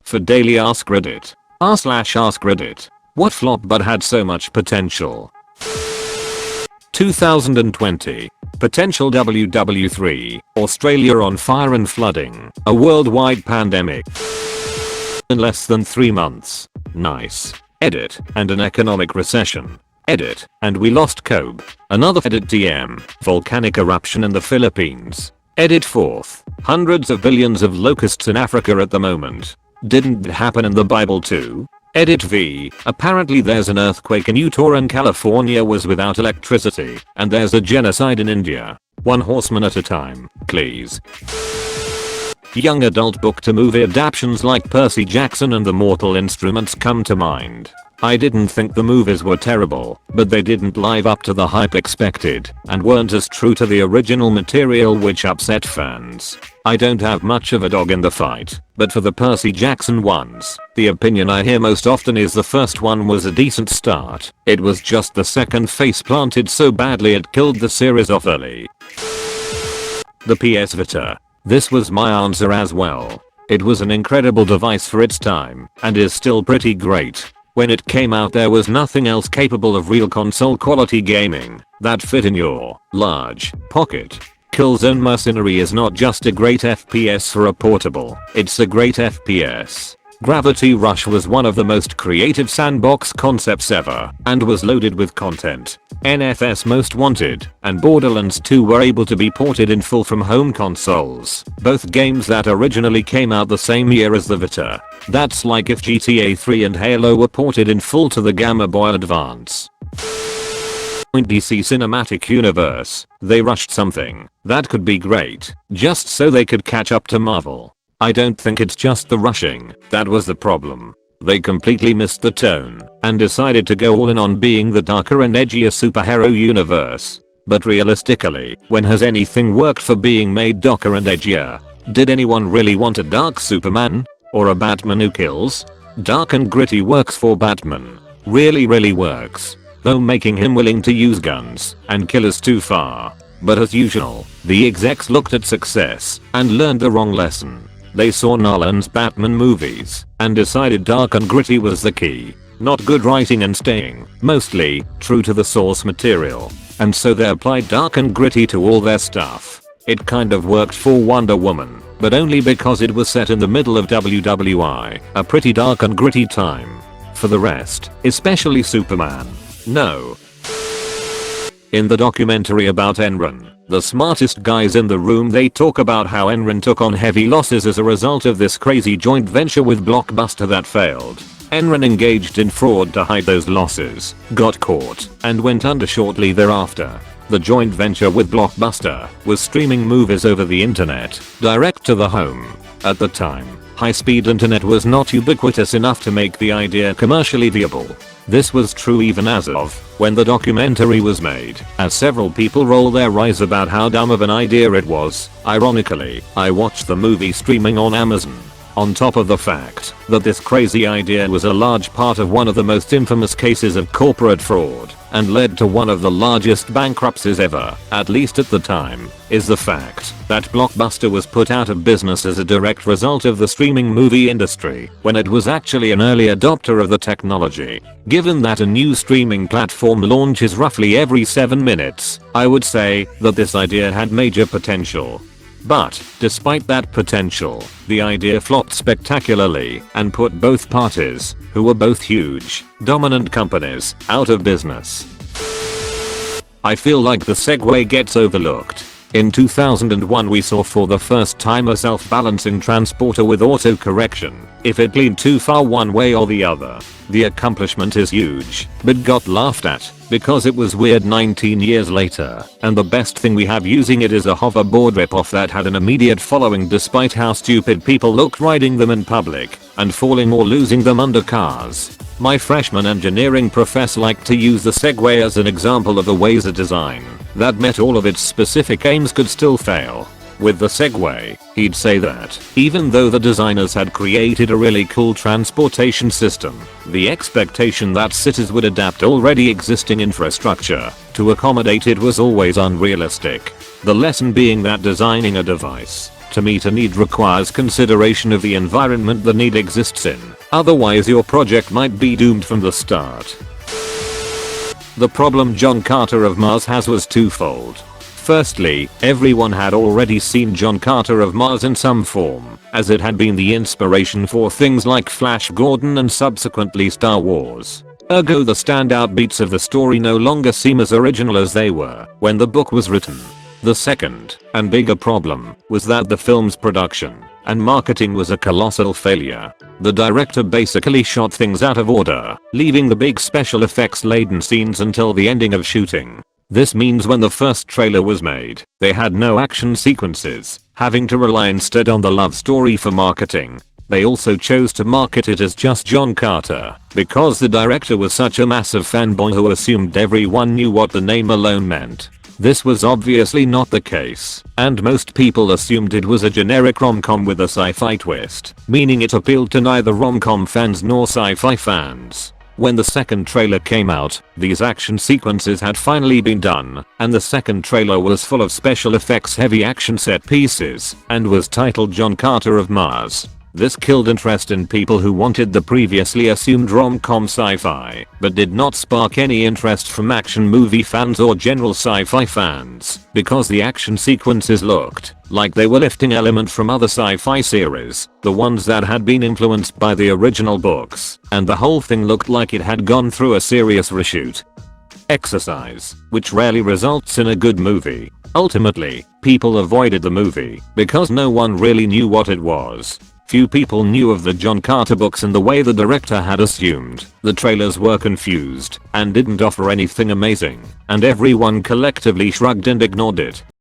For daily Ask Reddit. r/Ask Reddit. What flopped but had so much potential? 2020. Potential WW3. Australia on fire and flooding. A worldwide pandemic. In less than 3 months. Nice. Edit. And an economic recession. Edit. And we lost Kobe. Another edit DM. Volcanic eruption in the Philippines. Edit 4th. Hundreds of billions of locusts in Africa at the moment. Didn't it happen in the Bible too? Edit V. Apparently there's an earthquake in Utah and California was without electricity, and there's a genocide in India. One horseman at a time, please. Young adult book to movie adaptations like Percy Jackson and The Mortal Instruments come to mind. I didn't think the movies were terrible, but they didn't live up to the hype expected, and weren't as true to the original material, which upset fans. I don't have much of a dog in the fight, but for the Percy Jackson ones, the opinion I hear most often is the first one was a decent start. It was just the second face planted so badly it killed the series off early. The PS Vita. This was my answer as well. It was an incredible device for its time, and is still pretty great. When it came out there was nothing else capable of real console quality gaming that fit in your large pocket. Killzone Mercenary is not just a great FPS for a portable, it's a great FPS. Gravity Rush was one of the most creative sandbox concepts ever, and was loaded with content. NFS Most Wanted and Borderlands 2 were able to be ported in full from home consoles, both games that originally came out the same year as the Vita. That's like if GTA 3 and Halo were ported in full to the Game Boy Advance. DC Cinematic Universe. They rushed something that could be great just so they could catch up to Marvel. I don't think it's just the rushing that was the problem. They completely missed the tone and decided to go all in on being the darker and edgier superhero universe. But realistically, when has anything worked for being made darker and edgier? Did anyone really want a dark Superman? Or a Batman who kills? Dark and gritty works for Batman. Really works. Though making him willing to use guns and kill is too far. But as usual, the execs looked at success and learned the wrong lesson. They saw Nolan's Batman movies and decided dark and gritty was the key. Not good writing and staying mostly true to the source material. And so they applied dark and gritty to all their stuff. It kind of worked for Wonder Woman, but only because it was set in the middle of WWI, a pretty dark and gritty time. For the rest, especially Superman, no. In the documentary about Enron, the smartest guys in the room, they talk about how Enron took on heavy losses as a result of this crazy joint venture with Blockbuster that failed. Enron engaged in fraud to hide those losses, got caught, and went under shortly thereafter. The joint venture with Blockbuster was streaming movies over the internet, direct to the home. At the time, high-speed internet was not ubiquitous enough to make the idea commercially viable. This was true even as of when the documentary was made, as several people roll their eyes about how dumb of an idea it was. Ironically, I watched the movie streaming on Amazon. On top of the fact that this crazy idea was a large part of one of the most infamous cases of corporate fraud and led to one of the largest bankruptcies ever, at least at the time, is the fact that Blockbuster was put out of business as a direct result of the streaming movie industry when it was actually an early adopter of the technology. Given that a new streaming platform launches roughly every 7 minutes, I would say that this idea had major potential. But, despite that potential, the idea flopped spectacularly and put both parties, who were both huge, dominant companies, out of business. I feel like the Segway gets overlooked. In 2001 we saw for the first time a self-balancing transporter with auto-correction if it leaned too far one way or the other. The accomplishment is huge, but got laughed at because it was weird 19 years later, and the best thing we have using it is a hoverboard ripoff that had an immediate following despite how stupid people looked riding them in public and falling or losing them under cars. My freshman engineering professor liked to use the Segway as an example of the ways a design that met all of its specific aims could still fail. With the Segway, he'd say that, even though the designers had created a really cool transportation system, the expectation that cities would adapt already existing infrastructure to accommodate it was always unrealistic. The lesson being that designing a device to meet a need requires consideration of the environment the need exists in. Otherwise your project might be doomed from the start. The problem John Carter of Mars has was twofold. Firstly, everyone had already seen John Carter of Mars in some form, as it had been the inspiration for things like Flash Gordon and subsequently Star Wars. Ergo the standout beats of the story no longer seem as original as they were when the book was written. The second, and bigger problem, was that the film's production and marketing was a colossal failure. The director basically shot things out of order, leaving the big special effects laden scenes until the ending of shooting. This means when the first trailer was made, they had no action sequences, having to rely instead on the love story for marketing. They also chose to market it as just John Carter, because the director was such a massive fanboy who assumed everyone knew what the name alone meant. This was obviously not the case, and most people assumed it was a generic rom-com with a sci-fi twist, meaning it appealed to neither rom-com fans nor sci-fi fans. When the second trailer came out, these action sequences had finally been done, and the second trailer was full of special effects heavy action set pieces, and was titled John Carter of Mars. This killed interest in people who wanted the previously assumed rom-com sci-fi, but did not spark any interest from action movie fans or general sci-fi fans, because the action sequences looked like they were lifting elements from other sci-fi series, the ones that had been influenced by the original books, and the whole thing looked like it had gone through a serious reshoot exercise, which rarely results in a good movie. Ultimately, people avoided the movie because no one really knew what it was. Few people knew of the John Carter books in the way the director had assumed. The trailers were confused and didn't offer anything amazing, and everyone collectively shrugged and ignored it.